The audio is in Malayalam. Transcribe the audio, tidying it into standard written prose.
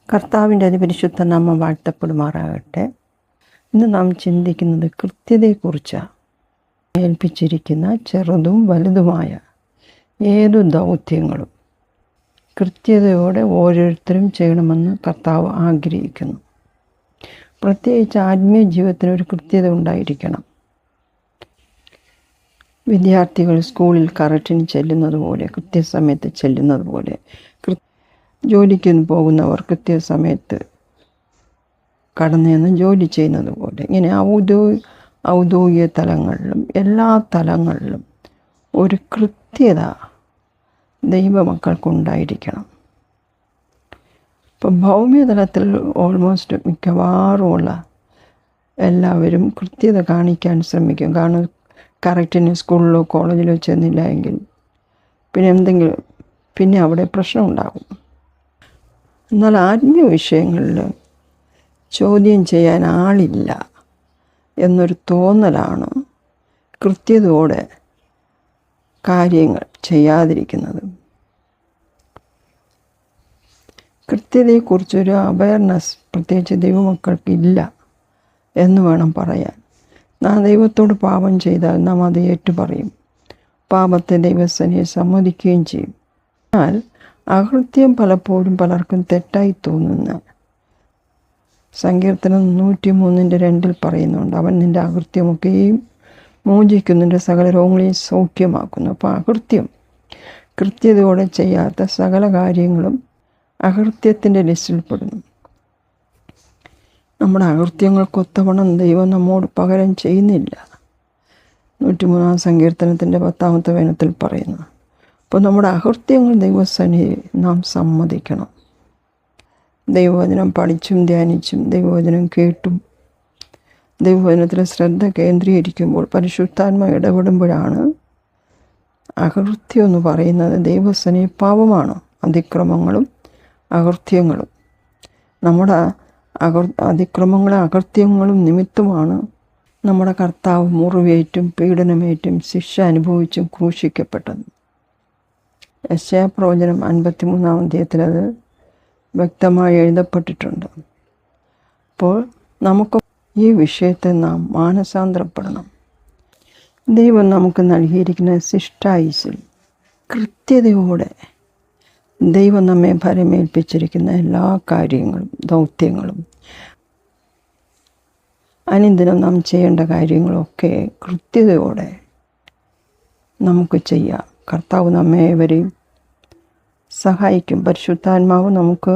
കർത്താവിൻ്റെ അതിപരിശുദ്ധ നാമം വാഴ്ത്തപ്പെടുമാറാകട്ടെ. ഇന്ന് നാം ചിന്തിക്കുന്നത് കൃത്യതയെക്കുറിച്ചാണ്. ഏൽപ്പിച്ചിരിക്കുന്ന ചെറുതും വലുതുമായ ഏതു ദൗത്യങ്ങളും കൃത്യതയോടെ ഓരോരുത്തരും ചെയ്യണമെന്ന് കർത്താവ് ആഗ്രഹിക്കുന്നു. പ്രത്യേകിച്ച് ആത്മീയ ജീവിതത്തിന് ഒരു കൃത്യത ഉണ്ടായിരിക്കണം. വിദ്യാർത്ഥികൾ സ്കൂളിൽ കറക്റ്റിന് ചെല്ലുന്നത് പോലെ, കൃത്യസമയത്ത് ചെല്ലുന്നത് പോലെ, ജോലിക്ക് പോകുന്നവർ കൃത്യസമയത്ത് കടന്നു ചെന്ന് ജോലി ചെയ്യുന്നത് പോലെ, ഇങ്ങനെ ഔദ്യോഗിക തലങ്ങളിലും എല്ലാ തലങ്ങളിലും ഒരു കൃത്യത ദൈവമക്കൾക്കുണ്ടായിരിക്കണം. ഇപ്പം ഭൗമ്യതലത്തിൽ ഓൾമോസ്റ്റ് മിക്കവാറുമുള്ള എല്ലാവരും കൃത്യത കാണിക്കാൻ ശ്രമിക്കും. കാരണം കറക്റ്റിന് സ്കൂളിലോ കോളേജിലോ ചെന്നില്ല എങ്കിൽ പിന്നെ അവിടെ പ്രശ്നം ഉണ്ടാകും. എന്നാൽ ആത്മീയ വിഷയങ്ങളിൽ ചോദ്യം ചെയ്യാൻ ആളില്ല എന്നൊരു തോന്നലാണ് കൃത്യതയോടെ കാര്യങ്ങൾ ചെയ്യാതിരിക്കുന്നത്. കൃത്യതയെക്കുറിച്ചൊരു അവയർനെസ് പ്രത്യേകിച്ച് ദൈവമക്കൾക്ക് ഇല്ല എന്ന് വേണം പറയാൻ. നാം ദൈവത്തോട് പാപം ചെയ്താൽ നാം അത് ഏറ്റുപറയും, പാപത്തെ ദൈവസന്നിധിയിൽ സമ്മതിക്കുകയും ചെയ്യും. എന്നാൽ അകൃത്യം പലപ്പോഴും പലർക്കും തെറ്റായി തോന്നുന്ന സങ്കീർത്തനം 103:2 പറയുന്നുണ്ട്, അവൻ നിൻ്റെ അകൃത്യമൊക്കെയും മോചിക്കുന്നു, നിൻ്റെ സകല രോഗങ്ങളെയും സൗഖ്യമാക്കുന്നു. അപ്പോൾ കൃത്യതയോടെ ചെയ്യാത്ത സകല കാര്യങ്ങളും അകൃത്യത്തിൻ്റെ ലിസ്റ്റിൽപ്പെടുന്നു. നമ്മുടെ അകൃത്യങ്ങൾക്കൊത്തവണ്ണം ദൈവം നമ്മോട് പകരം ചെയ്യുന്നില്ല. 103 സങ്കീർത്തനത്തിൻ്റെ 10 വചനത്തിൽ പറയുന്നു. അപ്പോൾ നമ്മുടെ അകൃത്യങ്ങൾ ദൈവസന്നിധിയിൽ നാം സമ്മതിക്കണം. ദൈവവചനം പഠിച്ചും ധ്യാനിച്ചും ദൈവവചനം കേട്ടും ദൈവവചനത്തിൽ ശ്രദ്ധ കേന്ദ്രീകരിക്കുമ്പോൾ പരിശുദ്ധാത്മ ഇടപെടുമ്പോഴാണ് അകൃത്യം എന്ന് പറയുന്നത് ദൈവസന്നിധിയിൽ പാപമാണ്. അതിക്രമങ്ങളും അകൃത്യങ്ങളും നമ്മുടെ അതിക്രമങ്ങളും അകൃത്യങ്ങളും നിമിത്തമാണ് നമ്മുടെ കർത്താവ് മുറിവേറ്റും പീഡനമേറ്റും ശിക്ഷ അനുഭവിച്ചും ക്രൂശിക്കപ്പെട്ടത്. യെശയ്യാപ്രവചനം 53 അധ്യായത്തിൽ അത് വ്യക്തമായി എഴുതപ്പെട്ടിട്ടുണ്ട്. അപ്പോൾ നമുക്ക് ഈ വിഷയത്തെ നാം മാനസാന്തരപ്പെടണം. ദൈവം നമുക്ക് നൽകിയിരിക്കുന്ന ശിഷ്ടായുസ്സിൽ കൃത്യതയോടെ ദൈവം നമ്മെ ഭരമേൽപ്പിച്ചിരിക്കുന്ന എല്ലാ കാര്യങ്ങളും ദൗത്യങ്ങളും അനുദിനം നാം ചെയ്യേണ്ട കാര്യങ്ങളൊക്കെ കൃത്യതയോടെ നമുക്ക് ചെയ്യാം. കർത്താവ് നമ്മെ ഏവരെയും സഹായിക്കും. പരിശുദ്ധാത്മാവ് നമുക്ക്